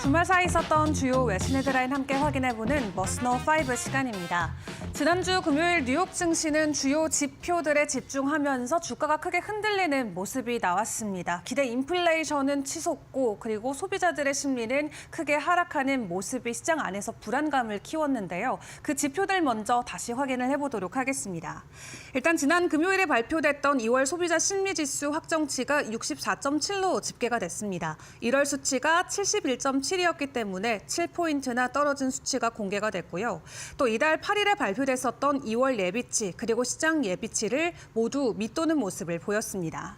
주말 사이 있었던 주요 외신 헤드라인 함께 확인해보는 머스너 5 시간입니다. 지난주 금요일 뉴욕 증시는 주요 지표들에 집중하면서 주가가 크게 흔들리는 모습이 나왔습니다. 기대 인플레이션은 치솟고 그리고 소비자들의 심리는 크게 하락하는 모습이 시장 안에서 불안감을 키웠는데요. 그 지표들 먼저 다시 확인을 해보도록 하겠습니다. 일단 지난 금요일에 발표됐던 2월 소비자 심리지수 확정치가 64.7로 집계가 됐습니다. 1월 수치가 71.7이었기 때문에 7포인트나 떨어진 수치가 공개가 됐고요. 또 이달 8일에 발표됐었던 2월 예비치 그리고 시장 예비치를 모두 밑도는 모습을 보였습니다.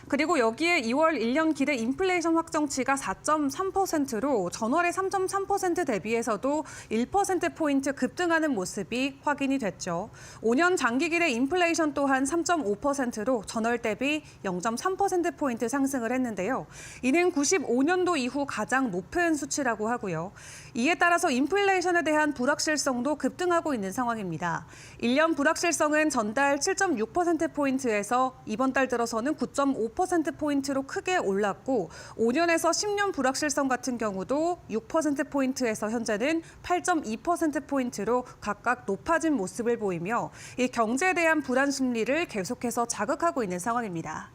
그리고 여기에 2월 1년 기대 인플레이션 확정치가 4.3%로 전월의 3.3% 대비해서도 1%포인트 급등하는 모습이 확인이 됐죠. 5년 장기 기대 인플레이션 또한 3.5%로 전월 대비 0.3%포인트 상승을 했는데요. 이는 95년도 이후 가장 높은 수치라고 하고요. 이에 따라서 인플레이션에 대한 불확실성도 급등하고 있는 상황입니다. 1년 불확실성은 전달 7.6%포인트에서 이번 달 들어서는 9.5%포인트로 크게 올랐고 5년에서 10년 불확실성 같은 경우도 6%포인트에서 현재는 8.2%포인트로 각각 높아진 모습을 보이며 이 경제에 대한 불안 심리를 계속해서 자극하고 있는 상황입니다.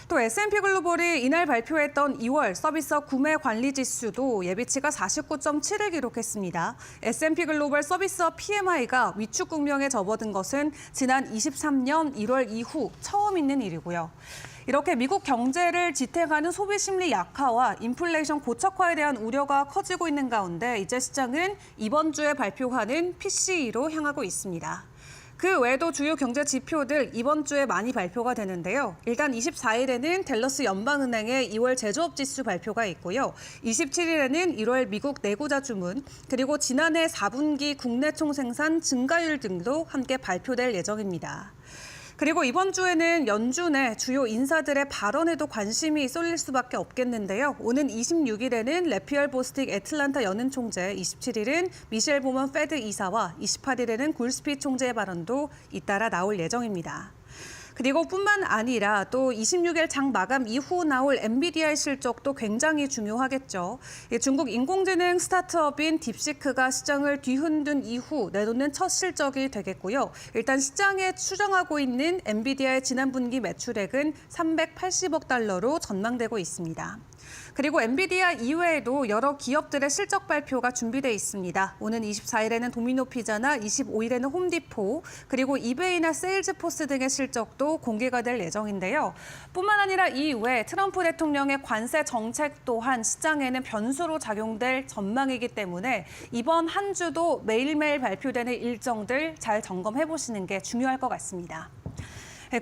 또 S&P 글로벌이 이날 발표했던 2월 서비스업 구매 관리 지수도 예비치가 49.7을 기록했습니다. S&P 글로벌 서비스업 PMI가 위축 국면에 접어든 것은 지난 23년 1월 이후 처음 있는 일이고요. 이렇게 미국 경제를 지탱하는 소비 심리 약화와 인플레이션 고착화에 대한 우려가 커지고 있는 가운데 이제 시장은 이번 주에 발표하는 PCE로 향하고 있습니다. 그 외에도 주요 경제 지표들 이번 주에 많이 발표가 되는데요. 일단 24일에는 댈러스 연방은행의 2월 제조업 지수 발표가 있고요. 27일에는 1월 미국 내구자 주문, 그리고 지난해 4분기 국내 총생산 증가율 등도 함께 발표될 예정입니다. 그리고 이번 주에는 연준의 주요 인사들의 발언에도 관심이 쏠릴 수밖에 없겠는데요. 오는 26일에는 래피얼 보스틱 애틀란타 연은 총재, 27일은 미셸 보먼 페드 이사와 28일에는 굴스핏 총재의 발언도 잇따라 나올 예정입니다. 그리고 뿐만 아니라 또 26일 장 마감 이후 나올 엔비디아의 실적도 굉장히 중요하겠죠. 중국 인공지능 스타트업인 딥시크가 시장을 뒤흔든 이후 내놓는 첫 실적이 되겠고요. 일단 시장에 추정하고 있는 엔비디아의 지난 분기 매출액은 380억 달러로 전망되고 있습니다. 그리고 엔비디아 이외에도 여러 기업들의 실적 발표가 준비돼 있습니다. 오는 24일에는 도미노 피자나 25일에는 홈디포, 그리고 이베이나 세일즈포스 등의 실적도 공개가 될 예정인데요. 뿐만 아니라 이외에 트럼프 대통령의 관세 정책 또한 시장에는 변수로 작용될 전망이기 때문에 이번 한 주도 매일매일 발표되는 일정들 잘 점검해 보시는 게 중요할 것 같습니다.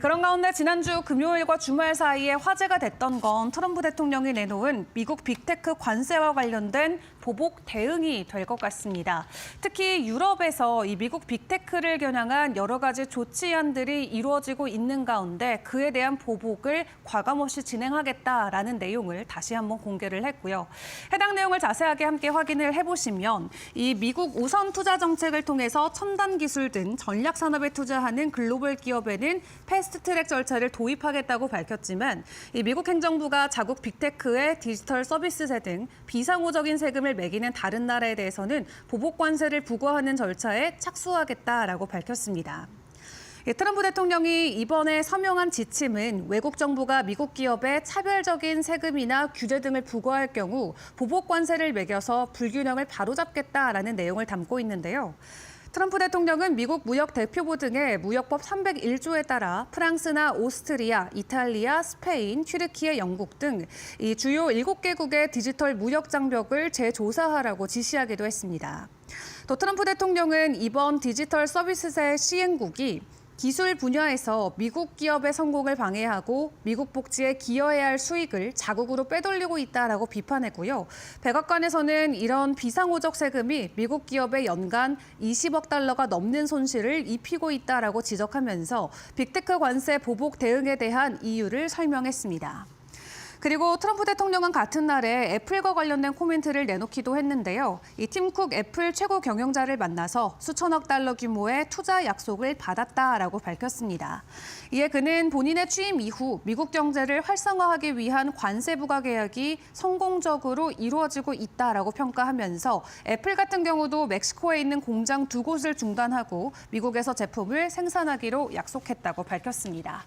그런 가운데 지난주 금요일과 주말 사이에 화제가 됐던 건 트럼프 대통령이 내놓은 미국 빅테크 관세와 관련된 보복 대응이 될 것 같습니다. 특히 유럽에서 이 미국 빅테크를 겨냥한 여러 가지 조치안들이 이루어지고 있는 가운데 그에 대한 보복을 과감없이 진행하겠다라는 내용을 다시 한번 공개를 했고요. 해당 내용을 자세하게 함께 확인을 해보시면 이 미국 우선 투자 정책을 통해서 첨단 기술 등 전략 산업에 투자하는 글로벌 기업에는 패스트트랙 절차를 도입하겠다고 밝혔지만 이 미국 행정부가 자국 빅테크의 디지털 서비스세 등 비상호적인 세금을 매기는 다른 나라에 대해서는 보복 관세를 부과하는 절차에 착수하겠다라고 밝혔습니다. 트럼프 대통령이 이번에 서명한 지침은 외국 정부가 미국 기업에 차별적인 세금이나 규제 등을 부과할 경우 보복 관세를 매겨서 불균형을 바로잡겠다라는 내용을 담고 있는데요. 트럼프 대통령은 미국 무역 대표부 등의 무역법 301조에 따라 프랑스나 오스트리아, 이탈리아, 스페인, 튀르키예, 영국 등 이 주요 7개국의 디지털 무역 장벽을 재조사하라고 지시하기도 했습니다. 또 트럼프 대통령은 이번 디지털 서비스세 시행국이 기술 분야에서 미국 기업의 성공을 방해하고 미국 복지에 기여해야 할 수익을 자국으로 빼돌리고 있다라고 비판했고요. 백악관에서는 이런 비상호적 세금이 미국 기업에 연간 20억 달러가 넘는 손실을 입히고 있다라고 지적하면서 빅테크 관세 보복 대응에 대한 이유를 설명했습니다. 그리고 트럼프 대통령은 같은 날에 애플과 관련된 코멘트를 내놓기도 했는데요. 이 팀 쿡 애플 최고 경영자를 만나서 수천억 달러 규모의 투자 약속을 받았다라고 밝혔습니다. 이에 그는 본인의 취임 이후 미국 경제를 활성화하기 위한 관세 부과 계약이 성공적으로 이루어지고 있다라고 평가하면서 애플 같은 경우도 멕시코에 있는 공장 2곳을 중단하고 미국에서 제품을 생산하기로 약속했다고 밝혔습니다.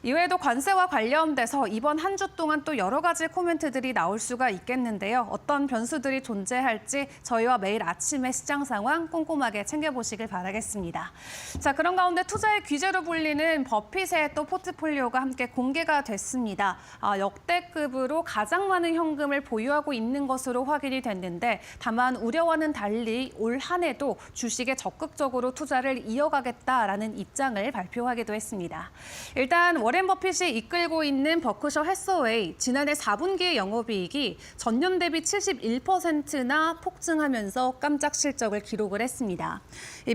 이외에도 관세와 관련돼서 이번 한 주 동안 또 여러 가지 코멘트들이 나올 수가 있겠는데요. 어떤 변수들이 존재할지 저희와 매일 아침의 시장 상황 꼼꼼하게 챙겨보시길 바라겠습니다. 자, 그런 가운데 투자의 귀재로 불리는 버핏의 또 포트폴리오가 함께 공개가 됐습니다. 역대급으로 가장 많은 현금을 보유하고 있는 것으로 확인이 됐는데 다만 우려와는 달리 올 한 해도 주식에 적극적으로 투자를 이어가겠다라는 입장을 발표하기도 했습니다. 일단 워렌 버핏이 이끌고 있는 버크셔 해서웨이 지난해 4분기의 영업이익이 전년 대비 71%나 폭증하면서 깜짝 실적을 기록을 했습니다.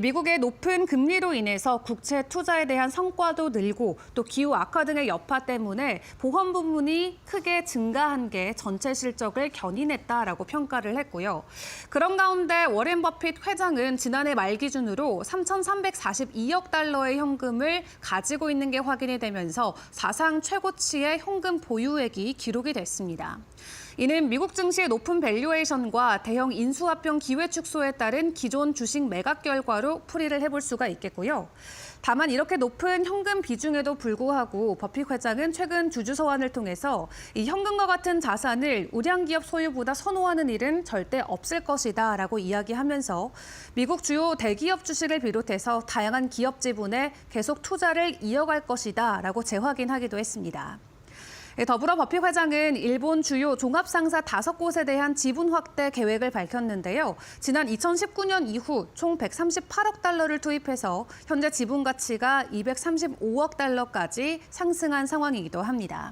미국의 높은 금리로 인해서 국채 투자에 대한 성과도 늘고 또 기후 악화 등의 여파 때문에 보험 부문이 크게 증가한 게 전체 실적을 견인했다라고 평가를 했고요. 그런 가운데 워렌 버핏 회장은 지난해 말 기준으로 3,342억 달러의 현금을 가지고 있는 게 확인이 되면서 사상 최고치의 현금 보유액이 기록이 됐습니다. 이는 미국 증시의 높은 밸류에이션과 대형 인수합병 기회 축소에 따른 기존 주식 매각 결과로 풀이를 해볼 수가 있겠고요. 다만 이렇게 높은 현금 비중에도 불구하고 버핏 회장은 최근 주주 서한을 통해서 이 현금과 같은 자산을 우량기업 소유보다 선호하는 일은 절대 없을 것이다라고 이야기하면서 미국 주요 대기업 주식을 비롯해서 다양한 기업 지분에 계속 투자를 이어갈 것이다라고 재확인하기도 했습니다. 더불어 버핏 회장은 일본 주요 종합상사 5곳에 대한 지분 확대 계획을 밝혔는데요. 지난 2019년 이후 총 138억 달러를 투입해서 현재 지분 가치가 235억 달러까지 상승한 상황이기도 합니다.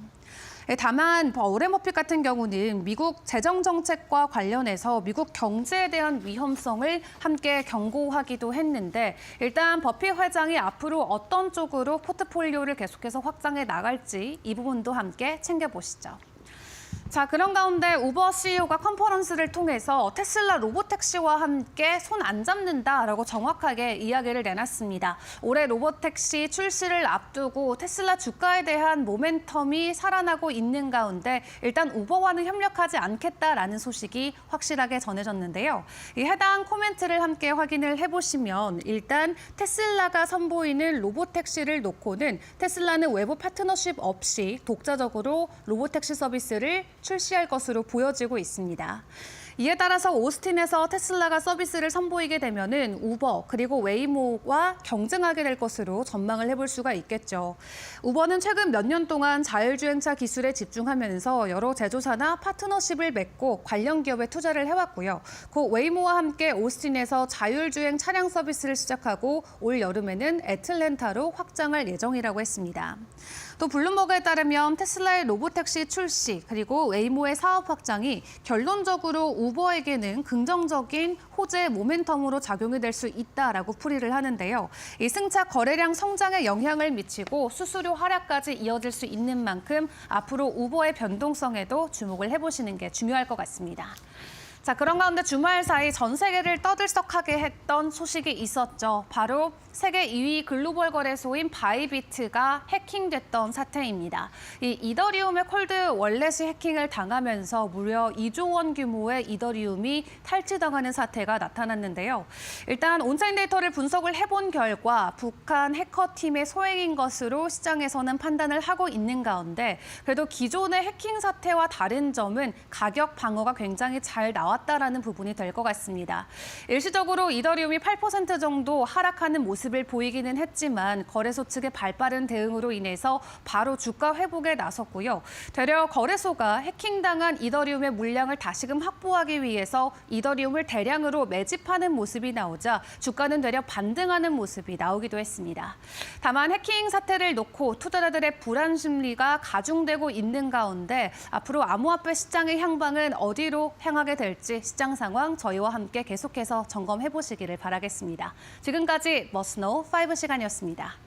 다만 워렌 버핏 같은 경우는 미국 재정 정책과 관련해서 미국 경제에 대한 위험성을 함께 경고하기도 했는데 일단 버핏 회장이 앞으로 어떤 쪽으로 포트폴리오를 계속해서 확장해 나갈지 이 부분도 함께 챙겨보시죠. 자, 그런 가운데 우버 CEO가 컨퍼런스를 통해서 테슬라 로보택시와 함께 손 안 잡는다라고 정확하게 이야기를 내놨습니다. 올해 로보택시 출시를 앞두고 테슬라 주가에 대한 모멘텀이 살아나고 있는 가운데 일단 우버와는 협력하지 않겠다라는 소식이 확실하게 전해졌는데요. 이 해당 코멘트를 함께 확인을 해보시면 일단 테슬라가 선보이는 로보택시를 놓고는 테슬라는 외부 파트너십 없이 독자적으로 로보택시 서비스를 출시할 것으로 보여지고 있습니다. 이에 따라서 오스틴에서 테슬라가 서비스를 선보이게 되면은 우버 그리고 웨이모와 경쟁하게 될 것으로 전망을 해볼 수가 있겠죠. 우버는 최근 몇 년 동안 자율주행차 기술에 집중하면서 여러 제조사나 파트너십을 맺고 관련 기업에 투자를 해왔고요. 그 웨이모와 함께 오스틴에서 자율주행 차량 서비스를 시작하고 올 여름에는 애틀랜타로 확장할 예정이라고 했습니다. 또 블룸버그에 따르면 테슬라의 로보택시 출시 그리고 웨이모의 사업 확장이 결론적으로 우버에게는 긍정적인 호재 모멘텀으로 작용이 될 수 있다라고 풀이를 하는데요. 이 승차 거래량 성장에 영향을 미치고 수수료 하락까지 이어질 수 있는 만큼 앞으로 우버의 변동성에도 주목을 해보시는 게 중요할 것 같습니다. 자, 그런 가운데 주말 사이 전 세계를 떠들썩하게 했던 소식이 있었죠. 바로 세계 2위 글로벌 거래소인 바이비트가 해킹됐던 사태입니다. 이 이더리움의 콜드 월렛이 해킹을 당하면서 무려 2조 원 규모의 이더리움이 탈취당하는 사태가 나타났는데요. 일단 온체인 데이터를 분석을 해본 결과 북한 해커팀의 소행인 것으로 시장에서는 판단을 하고 있는 가운데 그래도 기존의 해킹 사태와 다른 점은 가격 방어가 굉장히 잘 나왔다라는 부분이 될 것 같습니다. 일시적으로 이더리움이 8% 정도 하락하는 모습을 보이기는 했지만 거래소 측의 발빠른 대응으로 인해서 바로 주가 회복에 나섰고요. 되려 거래소가 해킹당한 이더리움의 물량을 다시금 확보하기 위해서 이더리움을 대량으로 매집하는 모습이 나오자 주가는 되려 반등하는 모습이 나오기도 했습니다. 다만 해킹 사태를 놓고 투자자들의 불안 심리가 가중되고 있는 가운데 앞으로 암호화폐 시장의 향방은 어디로 향하게 될지 시장 상황 저희와 함께 계속해서 점검해 보시기를 바라겠습니다. 지금까지 머스노 5 시간이었습니다.